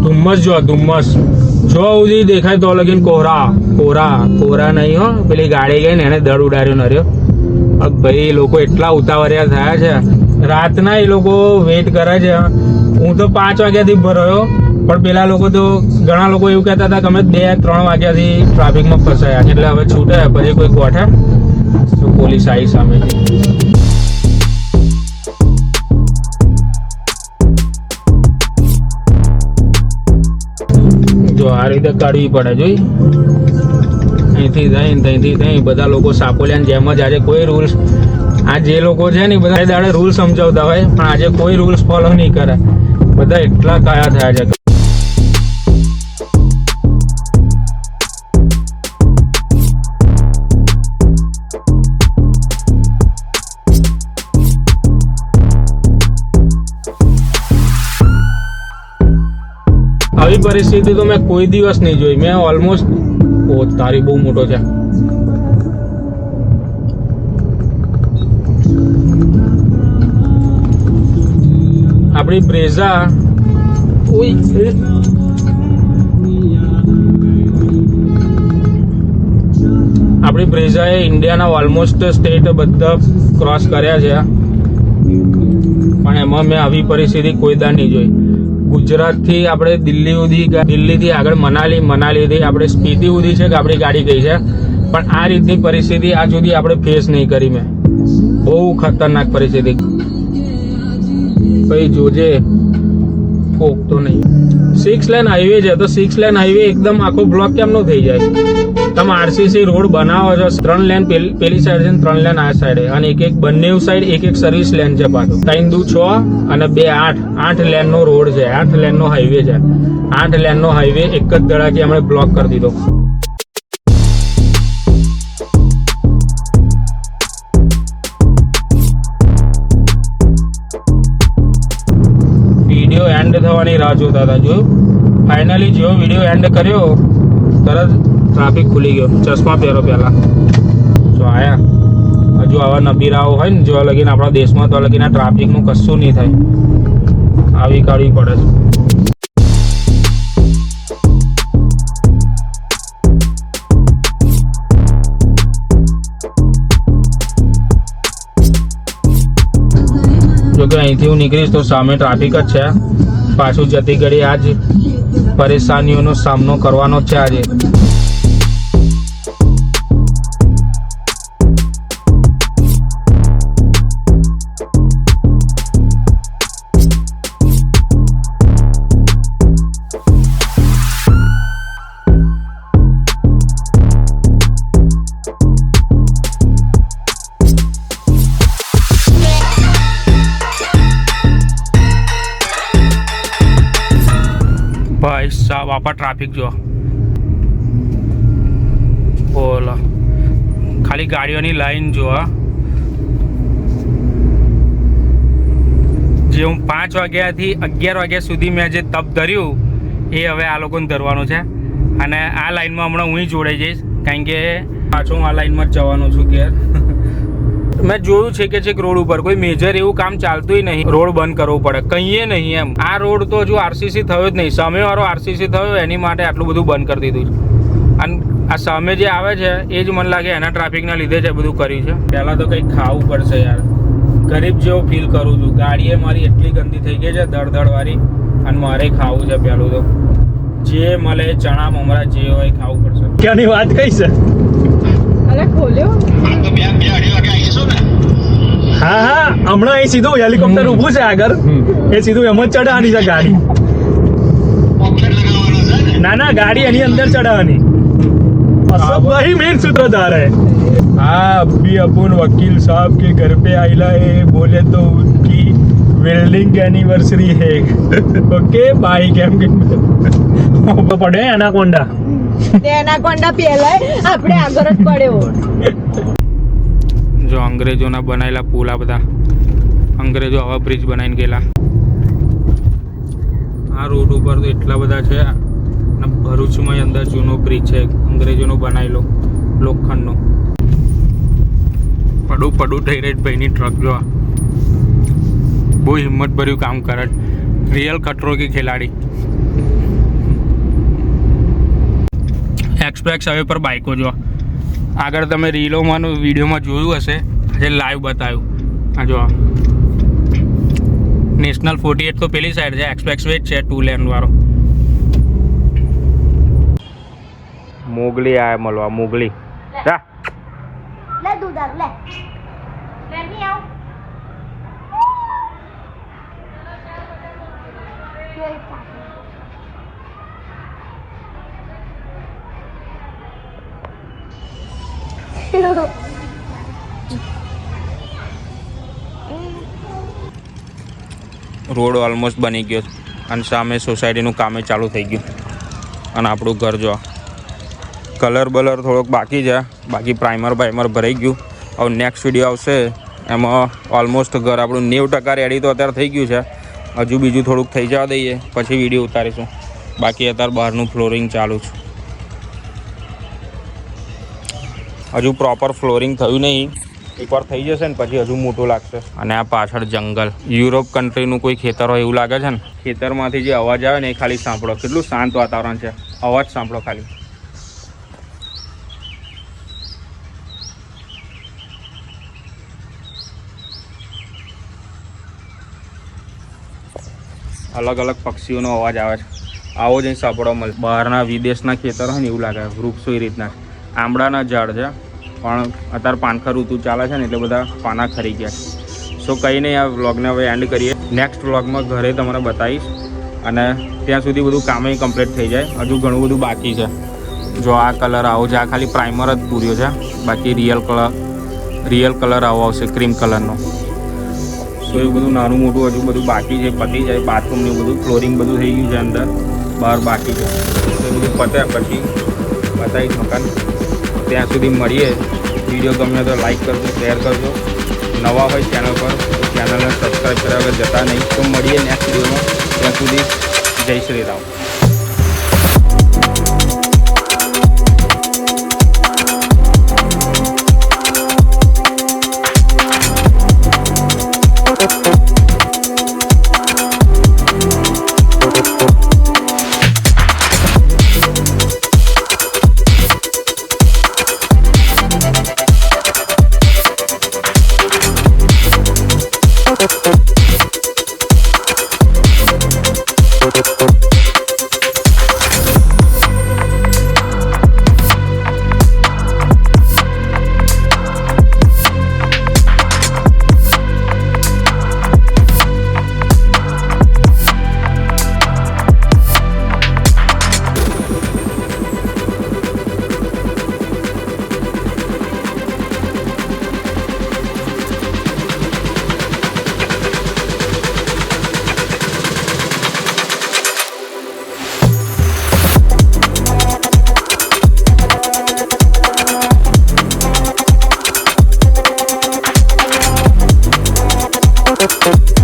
ધુમ્મસ જો ધુમ્મસ જો સુધી દેખાય તો લગીન કોરા નહીં હો. પેલી ગાડી ગઈ ને એને દડ ઉડાડ્યો નર્યો. ભાઈ લોકો એટલા ઉતાવળિયા થયા છે. રાતના એ લોકો વેઇટ કરે છે. હું તો 5 વાગ્યાથી ભરાયો, પણ પેલા લોકો તો ઘણા લોકો એવું કહેતા હતા કે અમે 2-3 વાગ્યાથી ટ્રાફિકમાં ફસાયા, એટલે હવે છૂટે પછી કોઈ ગોઠે તો પોલીસ આવી સામેથી. જો આ રીતે કાઢવી પડે. જોઈ અહીંથી થઈને ત્યાંથી થઈ બધા લોકો સાપોલિયાની જેમ જ આજે કોઈ રૂલ્સ, આ જે લોકો છે ને બધા દાડે રૂલ સમજાવતા હોય, પણ આજે કોઈ રૂલ્સ ફોલો નહીં કરે. બધા એટલા કાયા થયા છે. આવી પરિસ્થિતિ તો મેં કોઈ દિવસ નહીં જોઈ. મેં ઓલમોસ્ટ તારી બહુ મોટો છે. આપણી બ્રેઝા આપણી બ્રેઝાએ ઇન્ડિયાના ઓલમોસ્ટ સ્ટેટ બધા ક્રોસ કર્યા છે, પણ એમાં મેં આવી પરિસ્થિતિ કોઈ દા નહીં જોઈ. ગુજરાતથી આપણે દિલ્હી સુધી, દિલ્હીથી આગળ મનાલીથી આપણે સ્પીતિ સુધી છે કે આપણી ગાડી ગઈ છે, પણ આ રીતની પરિસ્થિતિ આજ સુધી આપણે ફેસ નહીં કરી. મેં બહુ ખતરનાક પરિસ્થિતિ. ભાઈ જોજે કોક તો નહીં. 6 લેન હાઈવે છે તો 6 લેન હાઈવે એકદમ આખો બ્લોક કેમ નો થઈ જાય? તમે આરસીસી રોડ બનાવો છો, 3 લેન પેલી સાઈડ છે, 3 લેન આ સાઈડ, અને એક બંને સાઈડ એક સર્વિસ લેન છે પાછું. 3 દુ 6 અને 2 8 લેન નો રોડ છે, 8 લેન નો હાઈવે છે. 8 લેન નો હાઈવે એક જ દડાથી અમે બ્લોક કરી દીધો. વિડીયો એન્ડ થવાની રાહ જોતા હતા. જોયું ફાઇનલી જેવો વિડીયો એન્ડ કર્યો તરત ટ્રાફિક ખુલી ગયો. ચશ્મા પહેરો પહેલા જો આયા. હજુ આવા નબીરાઓ હોય ને જો લગીને આપણા દેશમાં, તો લગીને ટ્રાફિકનું કશું નહીં થાય. આવી કાઢવી પડે છે. જો કે અહીંથી હું નીકળીશ તો સામે ટ્રાફિક જ છે. પાછું જતી ઘડી આજ પરેશાનીઓનો સામનો કરવાનો છે આજે. ભાઈ સાહેબ આપા ટ્રાફિક જો બોલો, ખાલી ગાડીઓની લાઈન જો. જે હું 5 વાગ્યાથી 11 વાગ્યા સુધી મેં જે તપ ધર્યું એ હવે આ લોકોને ધરવાનું છે. અને આ લાઈનમાં હમણાં હું જોડાઈ જઈશ, કારણ કે પાછો હું આ લાઈનમાં જ જવાનો છું. ઘેર મેં જોયું છે કે છેક રોડ ઉપર કોઈ મેજર એવું કામ ચાલતું નહીં, રોડ બંધ કરવો પડે કંઈએ નહીં એમ. આ રોડ તો જો આરસીસી થયો જ નહીં, સામેવાળો આરસીસી થયો એની માટે આટલું બધું બંધ કરી દીધું છે. અને આ સામે જે આવે છે એ જ મને લાગે એના ટ્રાફિકના લીધે જ બધું કર્યું છે. પહેલાં તો કંઈક ખાવું પડશે યાર. ગરીબ જેવો ફીલ કરું છું. ગાડીએ મારી એટલી ગંદી થઈ ગઈ છે દળદળવાળી, અને મારે ખાવું છે. પહેલું તો જે મળે ચણા મમરા જે હોય ખાવું પડશે. ક્યાંની વાત કઈ છે? અરે ખોલ્યો હા હા, હમણાં અહીં સીધું હેલિકોપ્ટર ઊભું છે આગળ, એ સીધું એમ જ ચડાવવાની છે ગાડી. ના ના, ગાડી એની અંદર ચડાવવાની. वही मेन सूत्रधार है. हाँ, अभी अपन वकील साहब के घर पे आइला है, बोले तो उनकी वेल्डिंग एनिवर्सरी है. Okay bye. કેમ કે પડે એનાકોન્ડા પહેલા આપણે આગળ જ પડ્યો. જો અંગ્રેજોના બનાવેલા પુલ, આ બધા અંગ્રેજો આવા બ્રિજ બનાવીને ગયેલા. આ રોડ ઉપર તો એટલા બધા છે. અને ભરૂચમાં અંદર જૂનો બ્રિજ છે અંગ્રેજોનો બનાવેલો લોખંડનો. પડું થઈ રહી ભાઈની ટ્રક જો બહુ હિંમત ભર્યું કામ કરે. रियल खतरों की खिलाड़ी એક્સપ્રેસ હાઈવે પર બાઇકો જો આગળ તમે રીલોમાં વિડીયોમાં જોયું હશે આજે લાઈવ બતાવ્યું આ જો નેશનલ 48 તો પેલી સાઈડ છે એક્સપ્રેસ વે છે 2 લેન વાળો મોગલી આયા મળવા મોગલી જા લે દૂધ લે રેની આવ રોડ ઓલમોસ્ટ બની ગયો છે અને સામે સોસાયટીનું કામે ચાલુ થઈ ગયું અને આપણું ઘર જો કલર બલર થોડોક બાકી છે બાકી પ્રાઇમર ભરાઈ ગયું હવે નેક્સ્ટ વિડીયો આવશે એમાં ઓલમોસ્ટ ઘર આપણું 90% રેડી તો અત્યારે થઈ ગયું છે હજુ બીજું થોડુંક થઈ જવા દઈએ પછી વિડીયો ઉતારીશું બાકી અત્યારે બહારનું ફ્લોરિંગ ચાલુ છે હજુ પ્રોપર ફ્લોરિંગ થયું નહીં એકવાર થઈ જશે ને પછી હજુ મોટું લાગશે અને આ પાછળ જંગલ યુરોપ કન્ટ્રીનું કોઈ ખેતર હોય એવું લાગે છે ને ખેતરમાંથી જે અવાજ આવે ને એ ખાલી સાંભળો કેટલું શાંત વાતાવરણ છે અવાજ સાંભળો ખાલી અલગ અલગ પક્ષીઓનો અવાજ આવે છે આવો જ અહીં સાંભળવા મળે બહારના વિદેશના ખેતર હોય ને એવું લાગે વૃક્ષો એ રીતના આંબળાના ઝાડ છે પણ અત્યારે પાનખર ઋતુ ચાલે છે ને એટલે બધા પાના ખરી ગયા છે સો કંઈ નહીં આ વ્લોગને હવે એન્ડ કરીએ નેક્સ્ટ વ્લોગમાં ઘરે તમને બતાવીશ અને ત્યાં સુધી બધું કામે કમ્પ્લીટ થઈ જાય હજુ ઘણું બધું બાકી છે જો આ કલર આવો છે આ ખાલી પ્રાઇમર જ પૂર્યો છે બાકી રિયલ કલર આવો આવશે ક્રીમ કલરનો સો એવું બધું નાનું મોટું હજુ બધું બાકી છે પતી જાય બાથરૂમનું બધું ફ્લોરિંગ બધું થઈ ગયું છે અંદર બહાર બાકી છે એ બધું પત્યા પછી બતાવીશ મકાન ત્યાં સુધી મળીએ વિડીયો ગમે તો લાઈક કરજો શેર કરજો નવા હોય ચેનલ પર ચેનલને સબસ્ક્રાઈબ કર્યા વગર જતા નહીં તો મળીએ નેક્સ્ટ વિડીયોમાં ત્યાં સુધી જય શ્રી રામ Thank you.